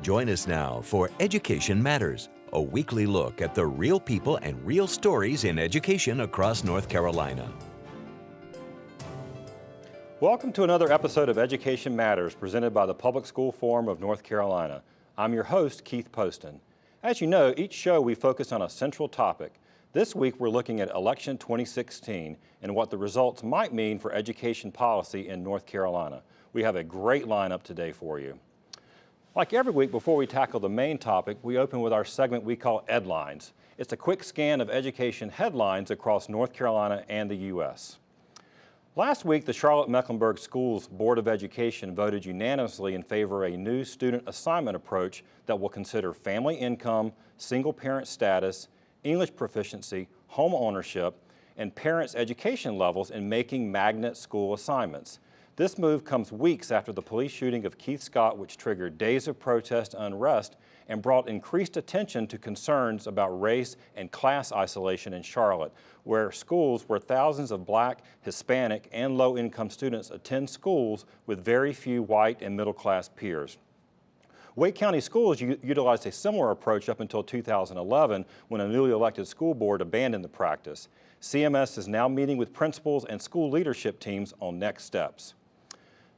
Join us now for Education Matters, a weekly look at the real people and real stories in education across North Carolina. Welcome to another episode of Education Matters presented by the Public School Forum of North Carolina. I'm your host, Keith Poston. As you know, each show we focus on a central topic. This week we're looking at election 2016 and what the results might mean for education policy in North Carolina. We have a great lineup today for you. Like every week, before we tackle the main topic, we open with our segment we call Edlines. It's a quick scan of education headlines across North Carolina and the U.S. Last week, the Charlotte-Mecklenburg Schools Board of Education voted unanimously in favor of a new student assignment approach that will consider family income, single-parent status, English proficiency, home ownership, and parents' education levels in making magnet school assignments. This move comes weeks after the police shooting of Keith Scott, which triggered days of protest and unrest and brought increased attention to concerns about race and class isolation in Charlotte, where schools where thousands of Black, Hispanic, and low-income students attend schools with very few white and middle-class peers. Wake County Schools utilized a similar approach up until 2011 when a newly elected school board abandoned the practice. CMS is now meeting with principals and school leadership teams on next steps.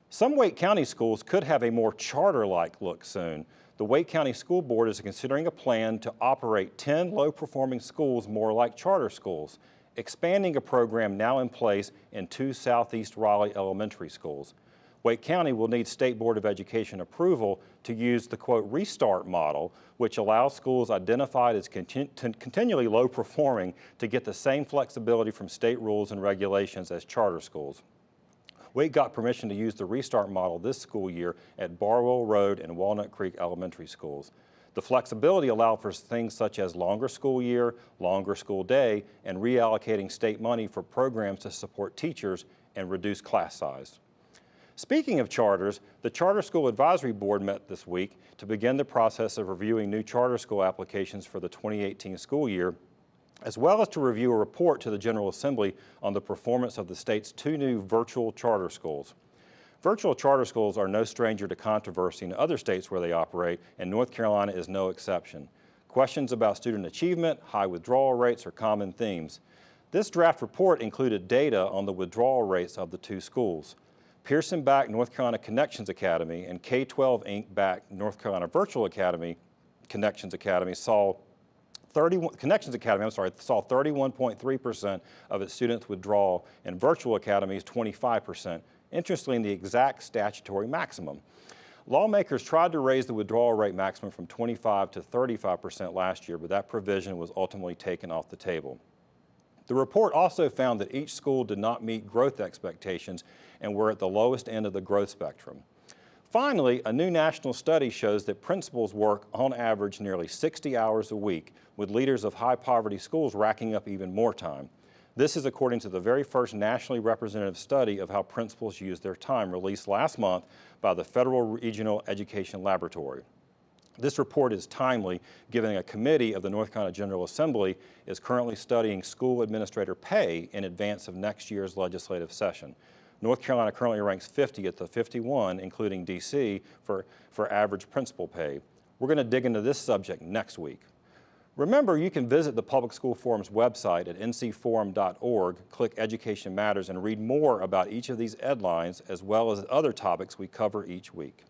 Some Wake County schools could have a more charter-like look soon. The Wake County School Board is considering a plan to operate 10 low-performing schools more like charter schools, expanding a program now in place in 2 Southeast Raleigh elementary schools. Wake County will need State Board of Education approval to use the, quote, restart model, which allows schools identified as continually low performing to get the same flexibility from state rules and regulations as charter schools. Wake got permission to use the restart model this school year at Barwell Road and Walnut Creek elementary schools. The flexibility allowed for things such as longer school year, longer school day, and reallocating state money for programs to support teachers and reduce class size. Speaking of charters, the Charter School Advisory Board met this week to begin the process of reviewing new charter school applications for the 2018 school year, as well as to review a report to the General Assembly on the performance of the state's 2 new virtual charter schools. Virtual charter schools are no stranger to controversy in other states where they operate, and North Carolina is no exception. Questions about student achievement, high withdrawal rates are common themes. This draft report included data on the withdrawal rates of the 2 schools. Pearson-backed North Carolina Connections Academy and K-12 Inc.-backed North Carolina Virtual Academy Connections Academy saw 31.3% of its students withdraw, and Virtual Academies 25%, interestingly the exact statutory maximum. Lawmakers tried to raise the withdrawal rate maximum from 25 to 35% last year, but that provision was ultimately taken off the table. The report also found that each school did not meet growth expectations and were at the lowest end of the growth spectrum. Finally, a new national study shows that principals work on average nearly 60 hours a week, with leaders of high poverty schools racking up even more time. This is according to the very first nationally representative study of how principals use their time, released last month by the Federal Regional Education Laboratory. This report is timely, given a committee of the North Carolina General Assembly is currently studying school administrator pay in advance of next year's legislative session. North Carolina currently ranks 50th of 51, including D.C., for average principal pay. We're going to dig into this subject next week. Remember, you can visit the Public School Forum's website at ncforum.org, click Education Matters, and read more about each of these headlines as well as other topics we cover each week.